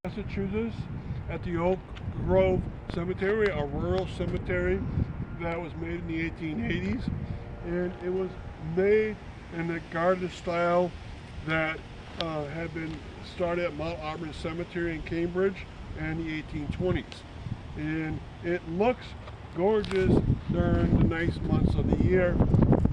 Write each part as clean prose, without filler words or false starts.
Massachusetts, at the Oak Grove Cemetery, a rural cemetery that was made in the 1880s, and it was made in the garden style that had been started at Mount Auburn Cemetery in Cambridge in the 1820s. And it looks gorgeous during the nice months of the year,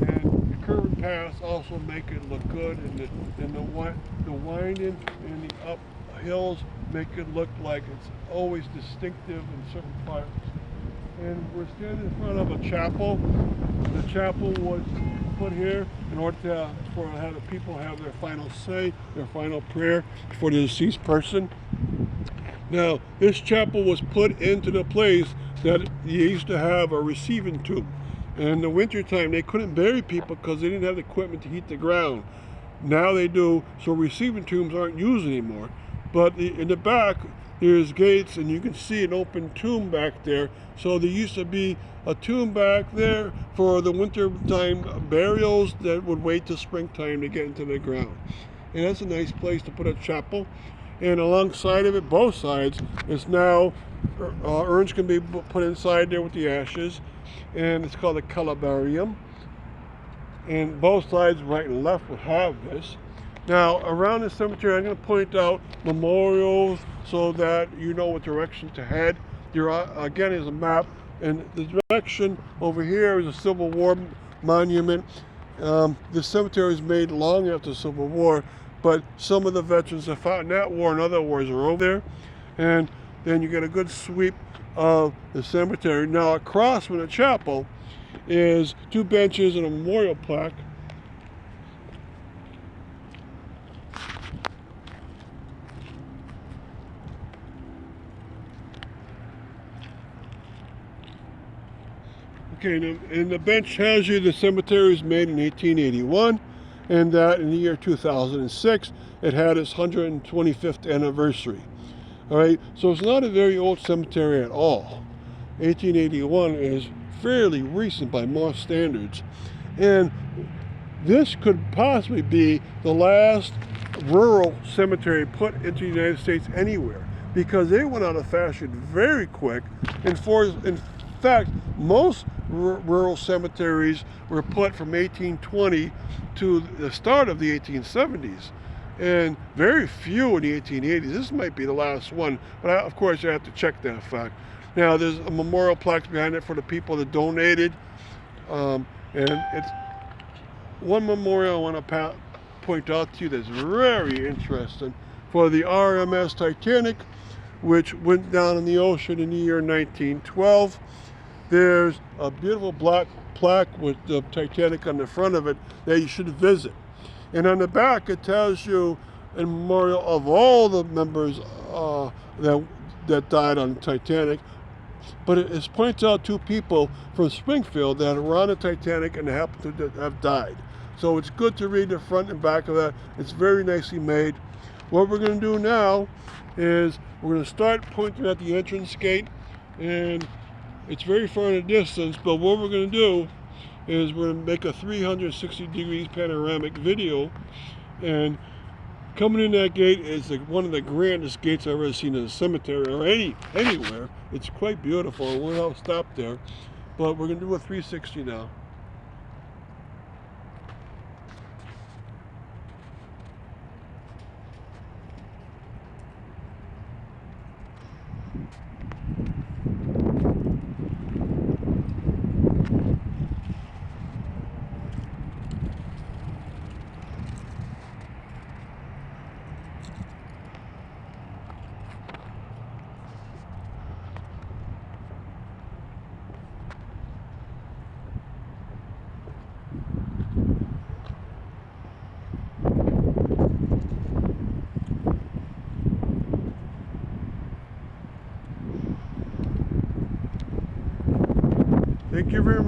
and the curved paths also make it look good, and the winding and the up hills make it look like it's always distinctive in certain parts. And we're standing in front of a chapel. The chapel was put here in order to have the people have their final say, their final prayer for the deceased person. Now, this chapel was put into the place that you used to have a receiving tomb. And in the wintertime, they couldn't bury people because they didn't have the equipment to heat the ground. Now they do, so receiving tombs aren't used anymore. But in the back, there's gates, and you can see an open tomb back there. So there used to be a tomb back there for the wintertime burials that would wait till springtime to get into the ground. And that's a nice place to put a chapel. And alongside of it, both sides, is now urns can be put inside there with the ashes, and it's called a calabarium. And both sides, right and left, will have this. Now, around the cemetery, I'm going to point out memorials so that you know what direction to head. There again is a map, and the direction over here is a Civil War monument. The cemetery was made long after the Civil War, but some of the veterans that fought in that war and other wars are over there. And then you get a good sweep of the cemetery. Now, across from the chapel is two benches and a memorial plaque. Okay, and the bench tells you the cemetery was made in 1881, and that in the year 2006 it had its 125th anniversary. All right, so it's not a very old cemetery at all. 1881 is fairly recent by most standards, and this could possibly be the last rural cemetery put into the United States anywhere, because they went out of fashion very quick. In fact, most rural cemeteries were put from 1820 to the start of the 1870s, and very few in the 1880s. This might be the last one, but of course you have to check that fact. Now, there's a memorial plaque behind it for the people that donated, and it's one memorial I want to point out to you that's very interesting. For the RMS Titanic, which went down in the ocean in the year 1912, there's a beautiful black plaque with the Titanic on the front of it that you should visit. And on the back, it tells you a memorial of all the members that died on the Titanic. But it points out two people from Springfield that were on the Titanic and happened to have died. So it's good to read the front and back of that. It's very nicely made. What we're going to do now is we're going to start pointing at the entrance gate, and it's very far in the distance, but what we're going to do is we're going to make a 360 degrees panoramic video. And coming in that gate is one of the grandest gates I've ever seen in a cemetery or anywhere. It's quite beautiful. We'll stop there, but we're going to do a 360 now. Thank you very much.